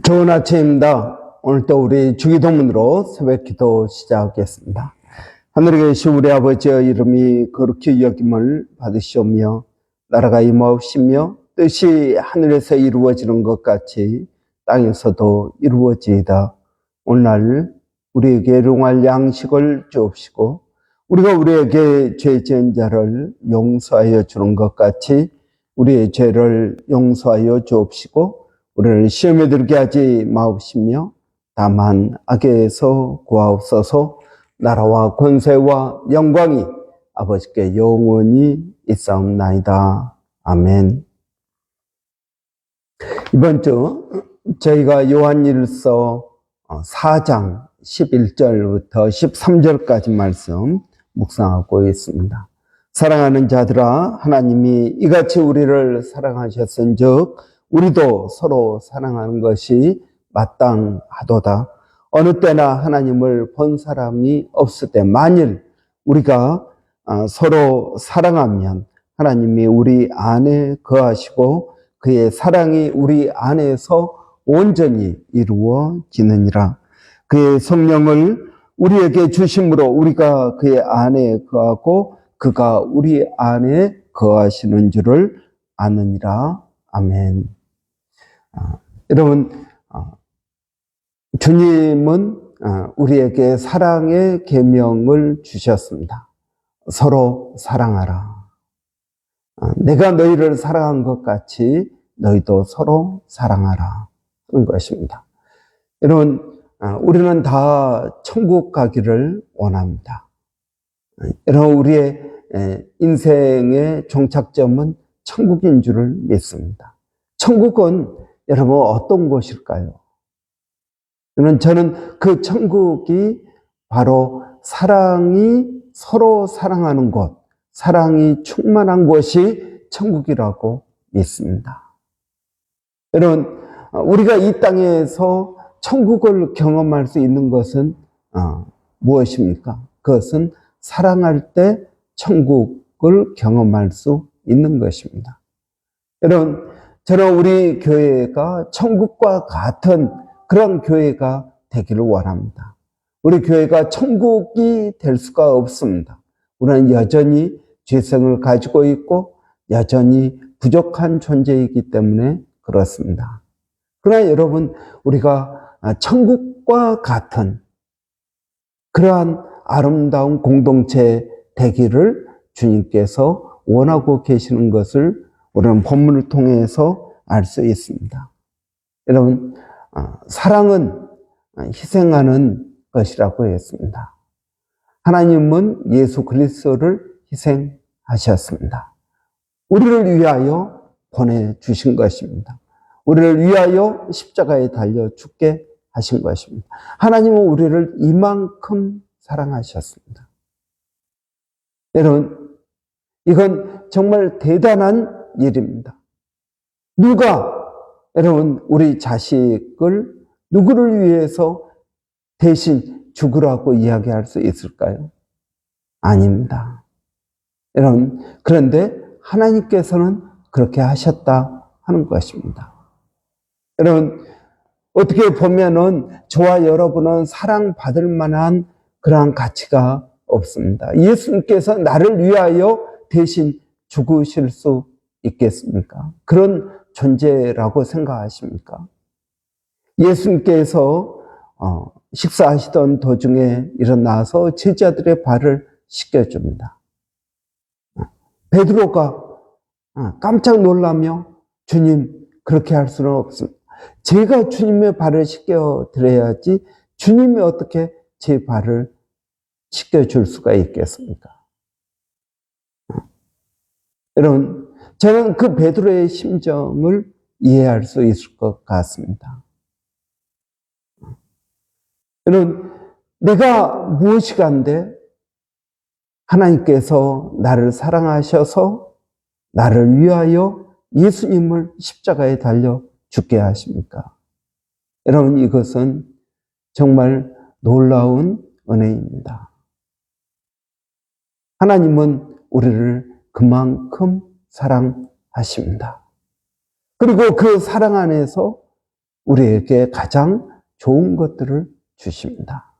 좋은 아침입니다. 오늘 또 우리 주기도문으로 새벽 기도 시작하겠습니다. 하늘에 계신 우리 아버지의 이름이 거룩히 여김을 받으시오며 나라가 임하옵시며 뜻이 하늘에서 이루어지는 것 같이 땅에서도 이루어지이다. 오늘 우리에게 일용할 양식을 주옵시고 우리가 우리에게 죄 지은 자를 용서하여 주는 것 같이 우리의 죄를 용서하여 주옵시고 우리를 시험에 들게 하지 마옵시며 다만 악에서 구하옵소서. 나라와 권세와 영광이 아버지께 영원히 있사옵나이다. 아멘. 이번 주 저희가 요한일서 4장 11절부터 13절까지 말씀 묵상하고 있습니다. 사랑하는 자들아, 하나님이 이같이 우리를 사랑하셨은즉 우리도 서로 사랑하는 것이 마땅하도다. 어느 때나 하나님을 본 사람이 없을 때 만일 우리가 서로 사랑하면 하나님이 우리 안에 거하시고 그의 사랑이 우리 안에서 온전히 이루어지느니라. 그의 성령을 우리에게 주심으로 우리가 그의 안에 거하고 그가 우리 안에 거하시는 줄을 아느니라. 아멘. 여러분, 주님은 우리에게 사랑의 계명을 주셨습니다. 서로 사랑하라. 내가 너희를 사랑한 것 같이 너희도 서로 사랑하라 하는 것입니다. 여러분, 우리는 다 천국 가기를 원합니다. 여러분, 우리의 인생의 종착점은 천국인 줄을 믿습니다. 천국은 여러분 어떤 곳일까요? 저는 그 천국이 바로 사랑이 서로 사랑하는 곳, 사랑이 충만한 곳이 천국이라고 믿습니다. 여러분, 우리가 이 땅에서 천국을 경험할 수 있는 것은 무엇입니까? 그것은 사랑할 때 천국을 경험할 수 있는 것입니다. 여러분, 저는 우리 교회가 천국과 같은 그런 교회가 되기를 원합니다. 우리 교회가 천국이 될 수가 없습니다. 우리는 여전히 죄성을 가지고 있고 여전히 부족한 존재이기 때문에 그렇습니다. 그러나 여러분, 우리가 천국과 같은 그러한 아름다운 공동체 되기를 주님께서 원하고 계시는 것을 우리는 본문을 통해서 알 수 있습니다. 여러분, 사랑은 희생하는 것이라고 했습니다. 하나님은 예수 그리스도를 희생하셨습니다. 우리를 위하여 보내주신 것입니다. 우리를 위하여 십자가에 달려 죽게 하신 것입니다. 하나님은 우리를 이만큼 사랑하셨습니다. 여러분, 이건 정말 대단한 일입니다. 여러분, 우리 자식을 누구를 위해서 대신 죽으라고 이야기할 수 있을까요? 아닙니다. 여러분, 그런데 하나님께서는 그렇게 하셨다 하는 것입니다. 여러분, 어떻게 보면은 저와 여러분은 사랑받을 만한 그러한 가치가 없습니다. 예수님께서 나를 위하여 대신 죽으실 수 있겠습니까? 그런 존재라고 생각하십니까? 예수님께서 식사하시던 도중에 일어나서 제자들의 발을 씻겨줍니다. 베드로가 깜짝 놀라며 주님, 그렇게 할 수는 없습니다. 제가 주님의 발을 씻겨드려야지 주님이 어떻게 제 발을 씻겨줄 수가 있겠습니까? 여러분, 저는 그 베드로의 심정을 이해할 수 있을 것 같습니다. 여러분, 내가 무엇이 간데 하나님께서 나를 사랑하셔서 나를 위하여 예수님을 십자가에 달려 죽게 하십니까? 여러분, 이것은 정말 놀라운 은혜입니다. 하나님은 우리를 그만큼 사랑하십니다. 그리고 그 사랑 안에서 우리에게 가장 좋은 것들을 주십니다.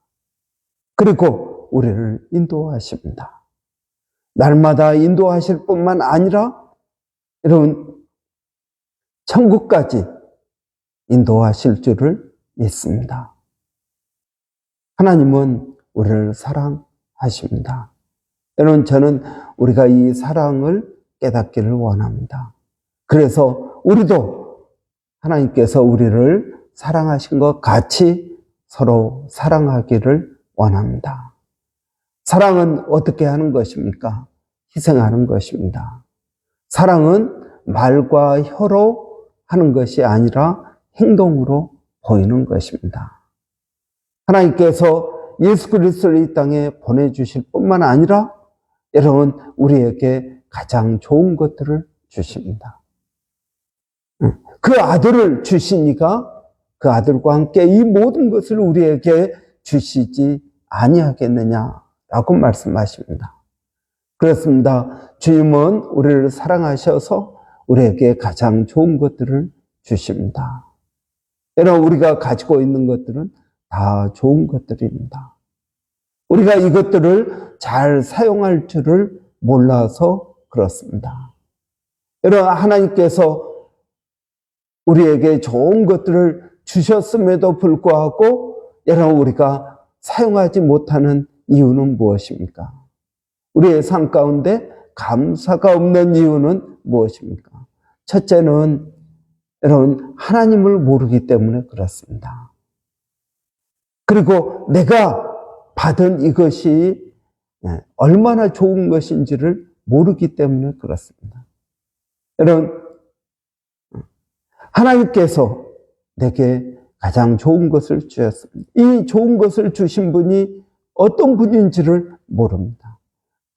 그리고 우리를 인도하십니다. 날마다 인도하실 뿐만 아니라 여러분 천국까지 인도하실 줄을 믿습니다. 하나님은 우리를 사랑하십니다. 여러분 저는 우리가 이 사랑을 깨닫기를 원합니다. 그래서 우리도 하나님께서 우리를 사랑하신 것 같이 서로 사랑하기를 원합니다. 사랑은 어떻게 하는 것입니까? 희생하는 것입니다. 사랑은 말과 혀로 하는 것이 아니라 행동으로 보이는 것입니다. 하나님께서 예수 그리스도를 이 땅에 보내주실 뿐만 아니라 여러분 우리에게 가장 좋은 것들을 주십니다. 그 아들을 주시니까 그 아들과 함께 이 모든 것을 우리에게 주시지 아니하겠느냐라고 말씀하십니다. 그렇습니다. 주님은 우리를 사랑하셔서 우리에게 가장 좋은 것들을 주십니다. 여러분 우리가 가지고 있는 것들은 다 좋은 것들입니다. 우리가 이것들을 잘 사용할 줄을 몰라서 그렇습니다. 여러분 하나님께서 우리에게 좋은 것들을 주셨음에도 불구하고 여러분 우리가 사용하지 못하는 이유는 무엇입니까? 우리의 삶 가운데 감사가 없는 이유는 무엇입니까? 첫째는 여러분 하나님을 모르기 때문에 그렇습니다. 그리고 내가 받은 이것이 얼마나 좋은 것인지를 모르기 때문에 그렇습니다. 여러분 하나님께서 내게 가장 좋은 것을 주셨습니다. 이 좋은 것을 주신 분이 어떤 분인지를 모릅니다.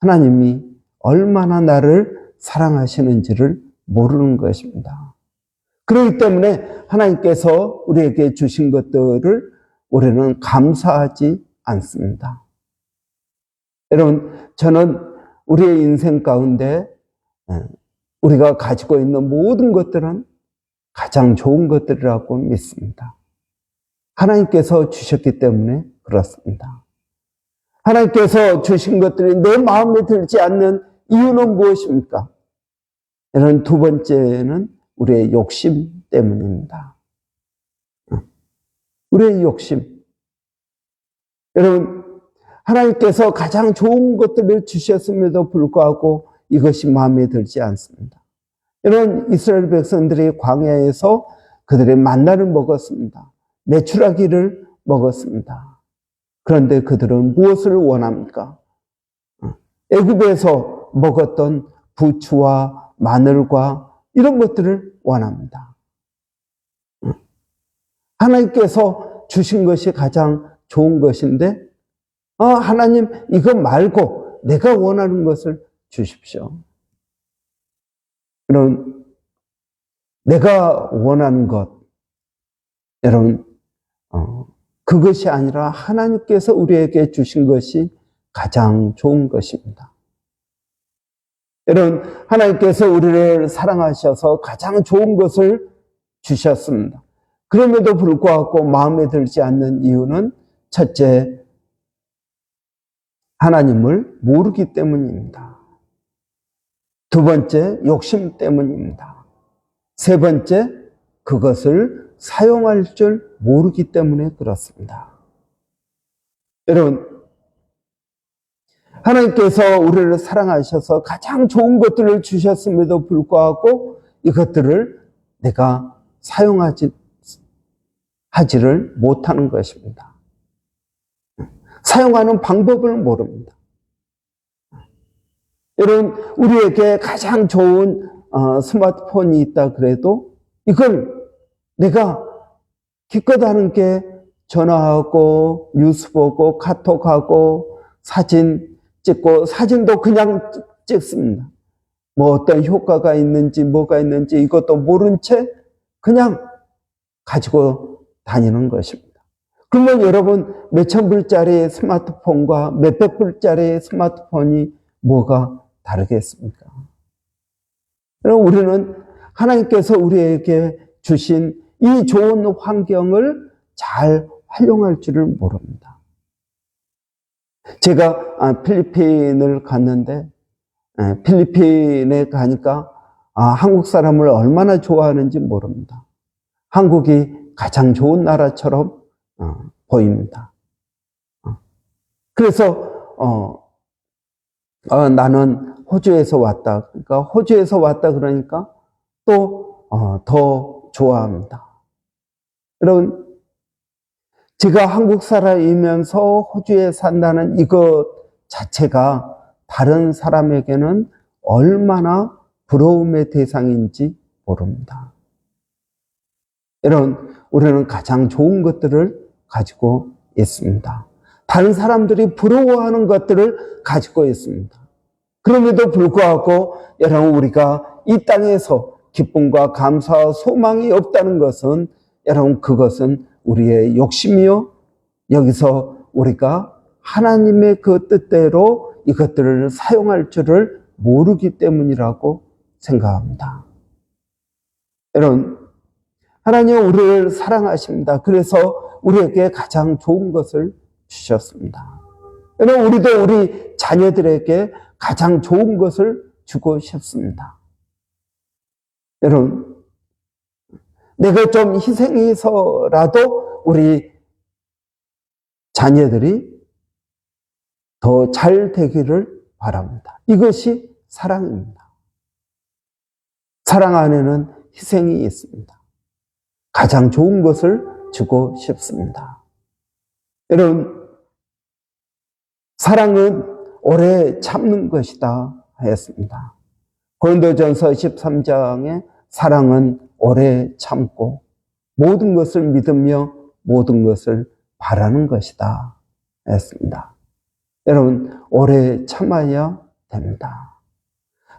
하나님이 얼마나 나를 사랑하시는지를 모르는 것입니다. 그렇기 때문에 하나님께서 우리에게 주신 것들을 우리는 감사하지 않습니다. 여러분, 저는 우리의 인생 가운데 우리가 가지고 있는 모든 것들은 가장 좋은 것들이라고 믿습니다. 하나님께서 주셨기 때문에 그렇습니다. 하나님께서 주신 것들이 내 마음에 들지 않는 이유는 무엇입니까? 여러분, 두 번째는 우리의 욕심 때문입니다. 우리의 욕심. 여러분, 하나님께서 가장 좋은 것들을 주셨음에도 불구하고 이것이 마음에 들지 않습니다. 여러분, 이스라엘 백성들이 광야에서 그들의 만나를 먹었습니다. 메추라기를 먹었습니다. 그런데 그들은 무엇을 원합니까? 애굽에서 먹었던 부추와 마늘과 이런 것들을 원합니다. 하나님께서 주신 것이 가장 좋은 것인데 하나님 이거 말고 내가 원하는 것을 주십시오. 여러분, 내가 원하는 것, 여러분, 그것이 아니라 하나님께서 우리에게 주신 것이 가장 좋은 것입니다. 여러분, 하나님께서 우리를 사랑하셔서 가장 좋은 것을 주셨습니다. 그럼에도 불구하고 마음에 들지 않는 이유는 첫째, 하나님을 모르기 때문입니다. 두 번째, 욕심 때문입니다. 세 번째, 그것을 사용할 줄 모르기 때문에 그렇습니다. 여러분, 하나님께서 우리를 사랑하셔서 가장 좋은 것들을 주셨음에도 불구하고 이것들을 내가 하지를 못하는 것입니다. 사용하는 방법을 모릅니다. 여러분, 우리에게 가장 좋은 스마트폰이 있다 그래도 이걸 내가 기껏 하는 게 전화하고 뉴스 보고 카톡하고 사진 찍고 사진도 그냥 찍습니다. 뭐 어떤 효과가 있는지 뭐가 있는지 이것도 모른 채 그냥 가지고 다니는 것입니다. 그러면 여러분 몇천 불짜리 스마트폰과 몇백 불짜리 스마트폰이 뭐가 다르겠습니까? 여러분 우리는 하나님께서 우리에게 주신 이 좋은 환경을 잘 활용할 줄을 모릅니다. 제가 필리핀을 갔는데 필리핀에 가니까 한국 사람을 얼마나 좋아하는지 모릅니다. 한국이 가장 좋은 나라처럼 보입니다. 그래서 나는 호주에서 왔다. 그러니까 호주에서 왔다 그러니까 또 더 좋아합니다. 여러분, 제가 한국 사람이면서 호주에 산다는 이것 자체가 다른 사람에게는 얼마나 부러움의 대상인지 모릅니다. 여러분, 우리는 가장 좋은 것들을 가지고 있습니다. 다른 사람들이 부러워하는 것들을 가지고 있습니다. 그럼에도 불구하고 여러분, 우리가 이 땅에서 기쁨과 감사와 소망이 없다는 것은 여러분, 그것은 우리의 욕심이요, 여기서 우리가 하나님의 그 뜻대로 이것들을 사용할 줄을 모르기 때문이라고 생각합니다. 여러분, 하나님은 우리를 사랑하십니다. 그래서 우리에게 가장 좋은 것을 주셨습니다. 여러분, 우리도 우리 자녀들에게 가장 좋은 것을 주고 싶습니다. 여러분, 내가 좀 희생해서라도 우리 자녀들이 더 잘 되기를 바랍니다. 이것이 사랑입니다. 사랑 안에는 희생이 있습니다. 가장 좋은 것을 주고 싶습니다. 여러분, 사랑은 오래 참는 것이다 하였습니다. 고린도전서 13장에 사랑은 오래 참고 모든 것을 믿으며 모든 것을 바라는 것이다 했습니다. 여러분, 오래 참아야 됩니다.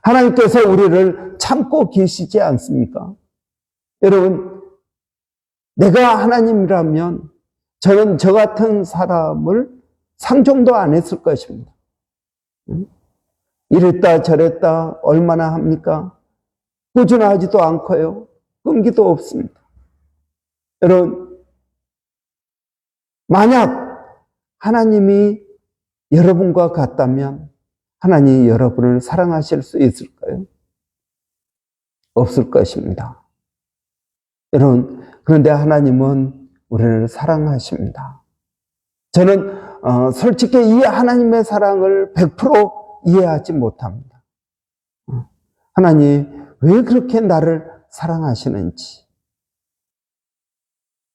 하나님께서 우리를 참고 계시지 않습니까? 여러분, 내가 하나님이라면 저는 저 같은 사람을 상종도 안 했을 것입니다. 이랬다 저랬다 얼마나 합니까? 꾸준하지도 않고요. 끈기도 없습니다. 여러분, 만약 하나님이 여러분과 같다면 하나님이 여러분을 사랑하실 수 있을까요? 없을 것입니다. 여러분, 그런데 하나님은 우리를 사랑하십니다. 저는 솔직히 이 하나님의 사랑을 100% 이해하지 못합니다. 하나님 왜 그렇게 나를 사랑하시는지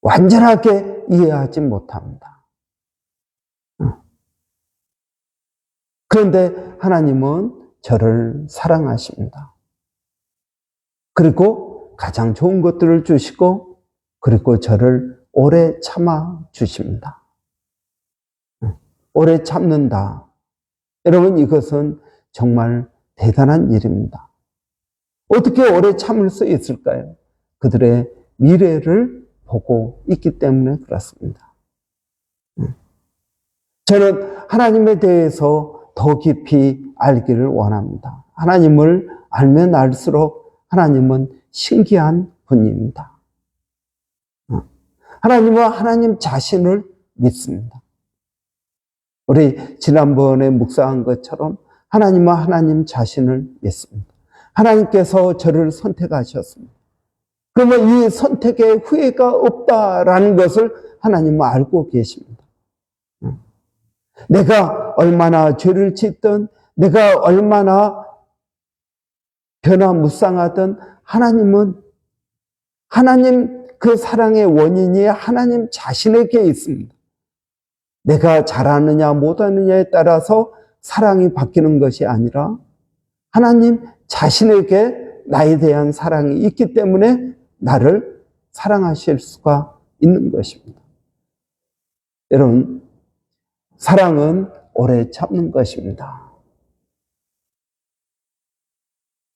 완전하게 이해하지 못합니다. 그런데 하나님은 저를 사랑하십니다. 그리고 가장 좋은 것들을 주시고 그리고 저를 오래 참아 주십니다. 오래 참는다. 여러분, 이것은 정말 대단한 일입니다. 어떻게 오래 참을 수 있을까요? 그들의 미래를 보고 있기 때문에 그렇습니다. 저는 하나님에 대해서 더 깊이 알기를 원합니다. 하나님을 알면 알수록 하나님은 신기한 분입니다. 하나님은 하나님 자신을 믿습니다. 우리 지난번에 묵상한 것처럼 하나님은 하나님 자신을 믿습니다. 하나님께서 저를 선택하셨습니다. 그러면 이 선택에 후회가 없다라는 것을 하나님은 알고 계십니다. 내가 얼마나 죄를 짓든 내가 얼마나 변화무쌍하든 하나님은 하나님 그 사랑의 원인이 하나님 자신에게 있습니다. 내가 잘하느냐 못하느냐에 따라서 사랑이 바뀌는 것이 아니라 하나님 자신에게 나에 대한 사랑이 있기 때문에 나를 사랑하실 수가 있는 것입니다. 여러분, 사랑은 오래 참는 것입니다.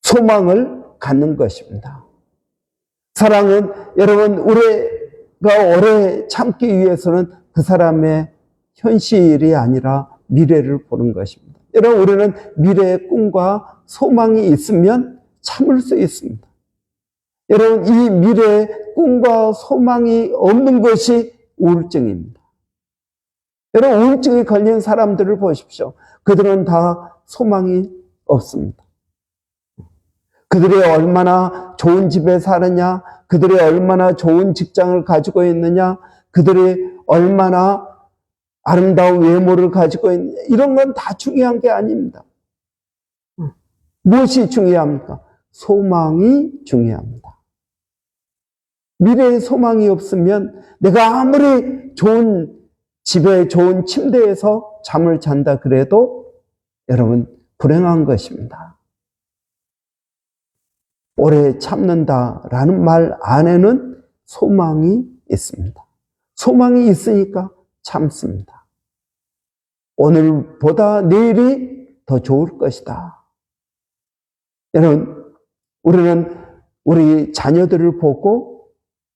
소망을 갖는 것입니다. 사랑은 여러분, 우리가 오래 참기 위해서는 그 사람의 현실이 아니라 미래를 보는 것입니다. 여러분, 우리는 미래의 꿈과 소망이 있으면 참을 수 있습니다. 여러분, 이 미래에 꿈과 소망이 없는 것이 우울증입니다. 여러분, 우울증에 걸린 사람들을 보십시오. 그들은 다 소망이 없습니다. 그들이 얼마나 좋은 집에 사느냐, 그들이 얼마나 좋은 직장을 가지고 있느냐, 그들이 얼마나 아름다운 외모를 가지고 있느냐, 이런 건 다 중요한 게 아닙니다. 무엇이 중요합니까? 소망이 중요합니다. 미래에 소망이 없으면 내가 아무리 좋은 집에 좋은 침대에서 잠을 잔다 그래도 여러분 불행한 것입니다. 오래 참는다라는 말 안에는 소망이 있습니다. 소망이 있으니까 참습니다. 오늘보다 내일이 더 좋을 것이다. 여러분, 우리는 우리 자녀들을 보고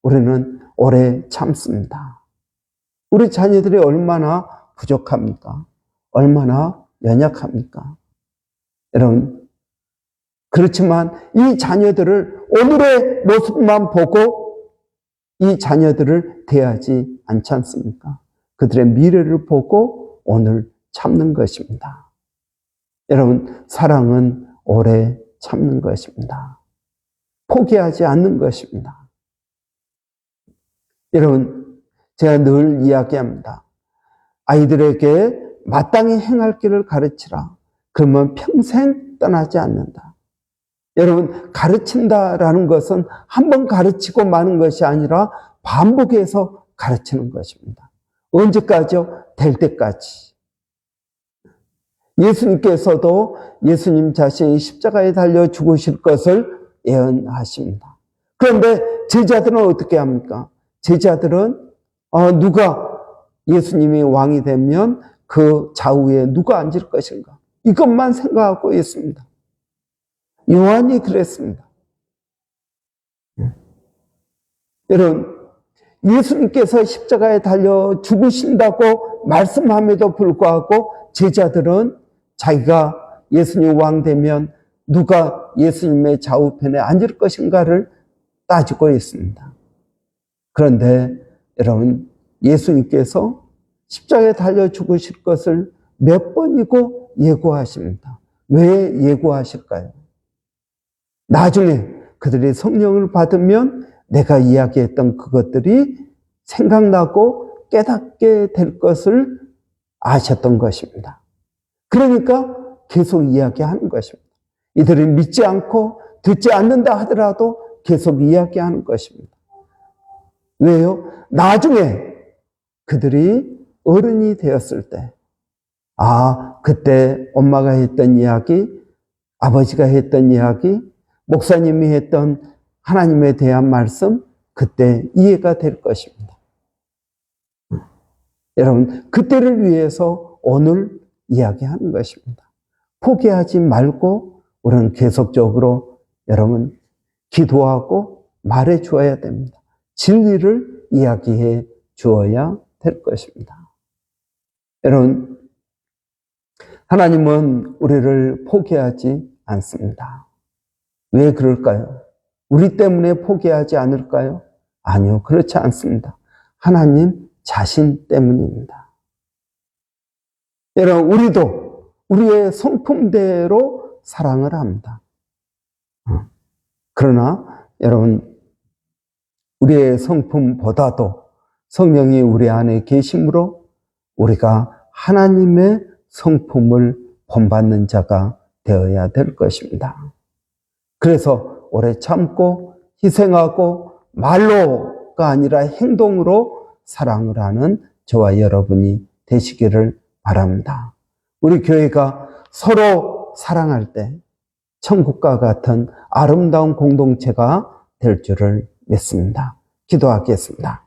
우리는 오래 참습니다. 우리 자녀들이 얼마나 부족합니까? 얼마나 연약합니까? 여러분, 그렇지만 이 자녀들을 오늘의 모습만 보고 이 자녀들을 대하지 않지 않습니까? 그들의 미래를 보고 오늘 참는 것입니다. 여러분, 사랑은 오래 참는 것입니다. 포기하지 않는 것입니다. 여러분, 제가 늘 이야기합니다. 아이들에게 마땅히 행할 길을 가르치라. 그러면 평생 떠나지 않는다. 여러분, 가르친다라는 것은 한 번 가르치고 마는 것이 아니라 반복해서 가르치는 것입니다. 언제까지요? 될 때까지. 예수님께서도 예수님 자신이 십자가에 달려 죽으실 것을 예언하십니다. 그런데 제자들은 어떻게 합니까? 제자들은 누가 예수님이 왕이 되면 그 좌우에 누가 앉을 것인가? 이것만 생각하고 있습니다. 요한이 그랬습니다. 여러분, 예수님께서 십자가에 달려 죽으신다고 말씀함에도 불구하고 제자들은 자기가 예수님 왕 되면 누가 예수님의 좌우편에 앉을 것인가를 따지고 있습니다. 그런데 여러분, 예수님께서 십자가에 달려 죽으실 것을 몇 번이고 예고하십니다. 왜 예고하실까요? 나중에 그들이 성령을 받으면 내가 이야기했던 그것들이 생각나고 깨닫게 될 것을 아셨던 것입니다. 그러니까 계속 이야기하는 것입니다. 이들이 믿지 않고 듣지 않는다 하더라도 계속 이야기하는 것입니다. 왜요? 나중에 그들이 어른이 되었을 때, 그때 엄마가 했던 이야기, 아버지가 했던 이야기, 목사님이 했던 하나님에 대한 말씀, 그때 이해가 될 것입니다. 여러분, 그때를 위해서 오늘 이야기하는 것입니다. 포기하지 말고 우리는 계속적으로 여러분 기도하고 말해 주어야 됩니다. 진리를 이야기해 주어야 될 것입니다. 여러분, 하나님은 우리를 포기하지 않습니다. 왜 그럴까요? 우리 때문에 포기하지 않을까요? 아니요, 그렇지 않습니다. 하나님 자신 때문입니다. 여러분, 우리도 우리의 성품대로 사랑을 합니다. 그러나 여러분, 우리의 성품보다도 성령이 우리 안에 계심으로 우리가 하나님의 성품을 본받는 자가 되어야 될 것입니다. 그래서 오래 참고 희생하고 말로가 아니라 행동으로 사랑을 하는 저와 여러분이 되시기를 바랍니다. 우리 교회가 서로 사랑할 때 천국과 같은 아름다운 공동체가 될 줄을 믿습니다. 기도하겠습니다.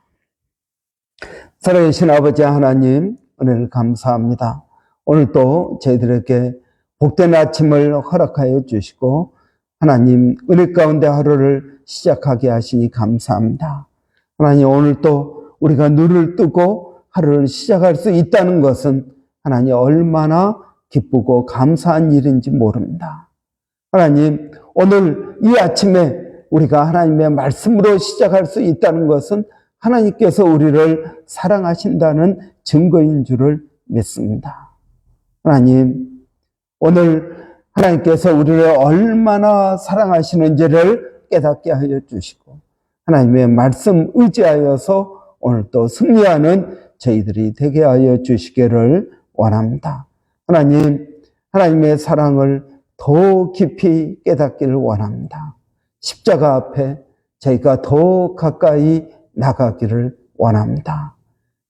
사랑하신 아버지 하나님, 은혜를 감사합니다. 오늘 또 저희들에게 복된 아침을 허락하여 주시고 하나님 은혜 가운데 하루를 시작하게 하시니 감사합니다. 하나님, 오늘 또 우리가 눈을 뜨고 하루를 시작할 수 있다는 것은 하나님 얼마나 기쁘고 감사한 일인지 모릅니다. 하나님, 오늘 이 아침에 우리가 하나님의 말씀으로 시작할 수 있다는 것은 하나님께서 우리를 사랑하신다는 증거인 줄을 믿습니다. 하나님, 오늘 하나님께서 우리를 얼마나 사랑하시는지를 깨닫게 하여 주시고 하나님의 말씀 의지하여서 오늘 또 승리하는 저희들이 되게 하여 주시기를 원합니다. 하나님, 하나님의 사랑을 더 깊이 깨닫기를 원합니다. 십자가 앞에 저희가 더 가까이 나가기를 원합니다.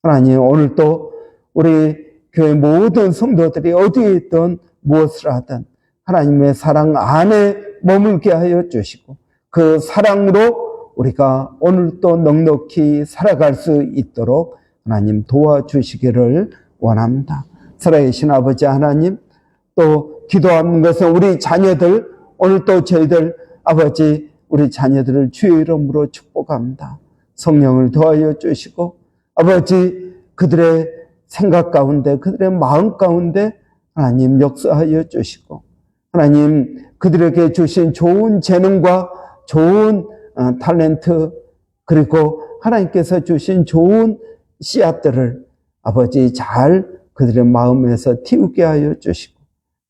하나님, 오늘도 우리 교회 모든 성도들이 어디에 있든 무엇을 하든 하나님의 사랑 안에 머물게 하여 주시고 그 사랑으로 우리가 오늘도 넉넉히 살아갈 수 있도록 하나님 도와주시기를 원합니다. 살아계신 아버지 하나님, 또 기도하는 것은 우리 자녀들, 오늘도 저희들 아버지 우리 자녀들을 주의 이름으로 축복합니다. 성령을 더하여 주시고 아버지 그들의 생각 가운데 그들의 마음 가운데 하나님 역사하여 주시고 하나님 그들에게 주신 좋은 재능과 좋은 탤런트 그리고 하나님께서 주신 좋은 씨앗들을 아버지 잘 그들의 마음에서 틔우게 하여 주시고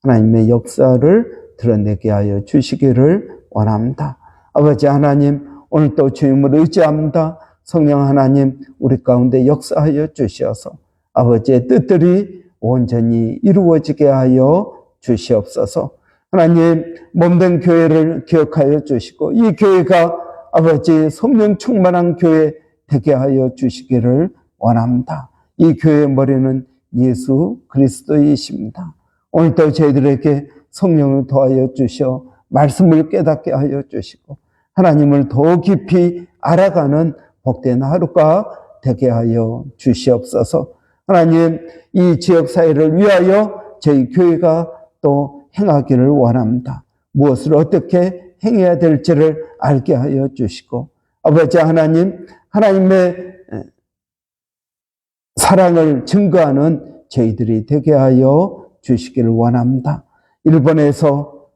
하나님의 역사를 드러내게 하여 주시기를 원합니다. 아버지 하나님, 오늘 또 주님을 의지합니다. 성령 하나님, 우리 가운데 역사하여 주시어서 아버지의 뜻들이 온전히 이루어지게 하여 주시옵소서. 하나님, 몸된 교회를 기억하여 주시고 이 교회가 아버지 성령 충만한 교회 되게 하여 주시기를 원합니다. 이 교회의 머리는 예수 그리스도이십니다. 오늘도 저희들에게 성령을 더하여 주셔 말씀을 깨닫게 하여 주시고 하나님을 더 깊이 알아가는 복된 하루가 되게 하여 주시옵소서. 하나님, 이 지역사회를 위하여 저희 교회가 또 행하기를 원합니다. 무엇을 어떻게 행해야 될지를 알게 하여 주시고 아버지 하나님, 하나님의 사랑을 증거하는 저희들이 되게 하여 주시기를 원합니다. 일본에서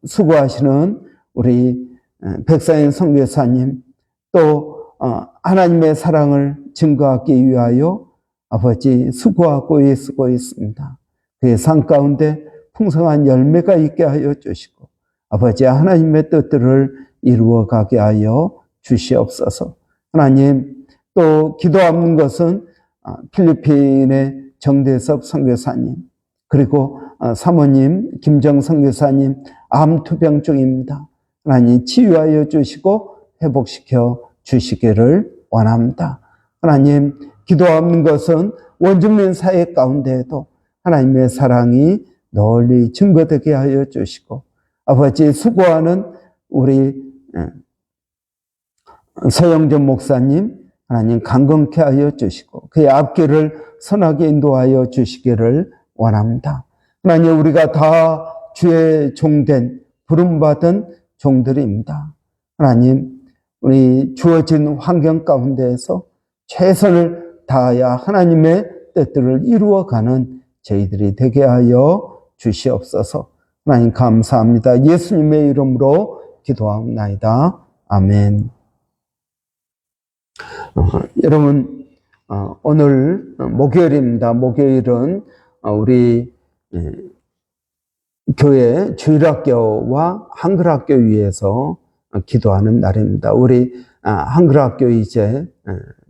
수고하시는 우리 백사인 선교사님 또 하나님의 사랑을 증거하기 위하여 아버지 수고하고 애쓰고 있습니다. 그의 삶 가운데 풍성한 열매가 있게 하여 주시고 아버지 하나님의 뜻들을 이루어가게 하여 주시옵소서. 하나님, 또 기도하는 것은 필리핀의 정대섭 선교사님 그리고 사모님 김정 선교사님 암투병 중입니다. 하나님 치유하여 주시고 회복시켜 주시기를 원합니다. 하나님, 기도하는 것은 원주민 사회 가운데에도 하나님의 사랑이 널리 증거되게 하여 주시고 아버지 수고하는 우리 서영전 목사님 하나님 강건케 하여 주시고 그의 앞길을 선하게 인도하여 주시기를 원합니다. 하나님, 우리가 다 주의 종된 부름받은 종들입니다. 하나님, 우리 주어진 환경 가운데에서 최선을 다하여 하나님의 뜻들을 이루어가는 저희들이 되게 하여 주시옵소서. 하나님 감사합니다. 예수님의 이름으로 기도하옵나이다. 아멘. 여러분, 오늘 목요일입니다. 목요일은 우리 교회 주일학교와 한글학교 위에서 기도하는 날입니다. 우리 한글학교 이제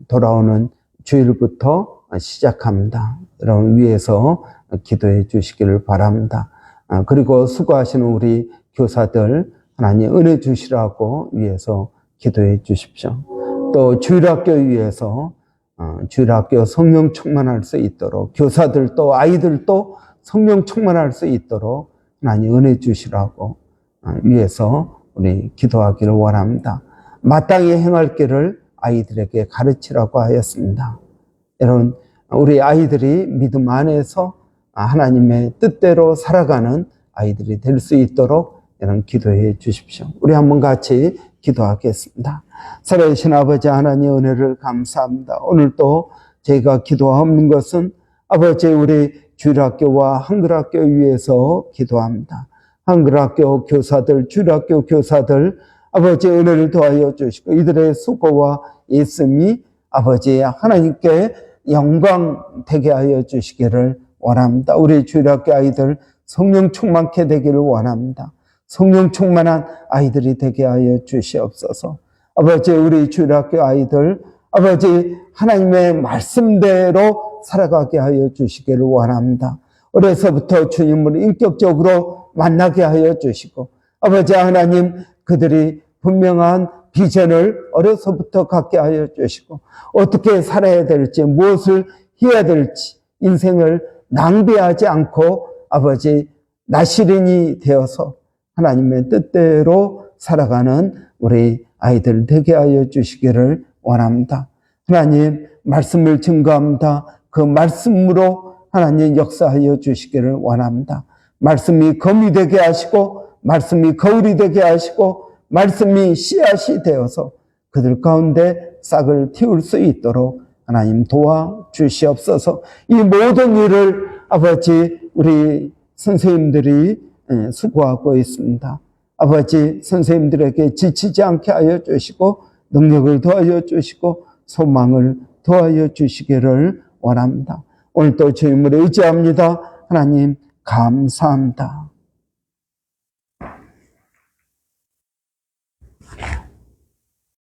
돌아오는 주일부터 시작합니다. 여러분 위해서 기도해 주시기를 바랍니다. 그리고 수고하시는 우리 교사들 하나님 은혜 주시라고 위해서 기도해 주십시오. 또 주일학교 위해서 주일학교 성령 충만할 수 있도록 교사들도 아이들도 성령 충만할 수 있도록 하나님 은혜 주시라고 위해서 우리 기도하기를 원합니다. 마땅히 행할 길을 아이들에게 가르치라고 하였습니다. 여러분, 우리 아이들이 믿음 안에서 하나님의 뜻대로 살아가는 아이들이 될 수 있도록 여러분 기도해 주십시오. 우리 한번 같이 기도하겠습니다. 살아계신 아버지 하나님 은혜를 감사합니다. 오늘도 저희가 기도하는 것은 아버지 우리 주일학교와 한글학교 위해서 기도합니다. 한글학교 교사들, 주일학교 교사들 아버지 은혜를 더하여 주시고 이들의 수고와 예씀이 아버지 하나님께 영광 되게 하여 주시기를 원합니다. 우리 주일학교 아이들 성령 충만케 되기를 원합니다. 성령 충만한 아이들이 되게 하여 주시옵소서. 아버지 우리 주일학교 아이들 아버지 하나님의 말씀대로 살아가게 하여 주시기를 원합니다. 어려서부터 주님을 인격적으로 만나게 하여 주시고 아버지 하나님 그들이 분명한 비전을 어려서부터 갖게 하여 주시고 어떻게 살아야 될지 무엇을 해야 될지 인생을 낭비하지 않고 아버지 나시린이 되어서 하나님의 뜻대로 살아가는 우리 아이들 되게 하여 주시기를 원합니다. 하나님 말씀을 증거합니다. 그 말씀으로 하나님 역사하여 주시기를 원합니다. 말씀이 검이 되게 하시고 말씀이 거울이 되게 하시고 말씀이 씨앗이 되어서 그들 가운데 싹을 틔울 수 있도록 하나님 도와주시옵소서. 이 모든 일을 아버지 우리 선생님들이 수고하고 있습니다. 아버지 선생님들에게 지치지 않게 하여 주시고 능력을 더하여 주시고 소망을 더하여 주시기를 원합니다. 오늘 또 주님을 의지합니다. 하나님 감사합니다.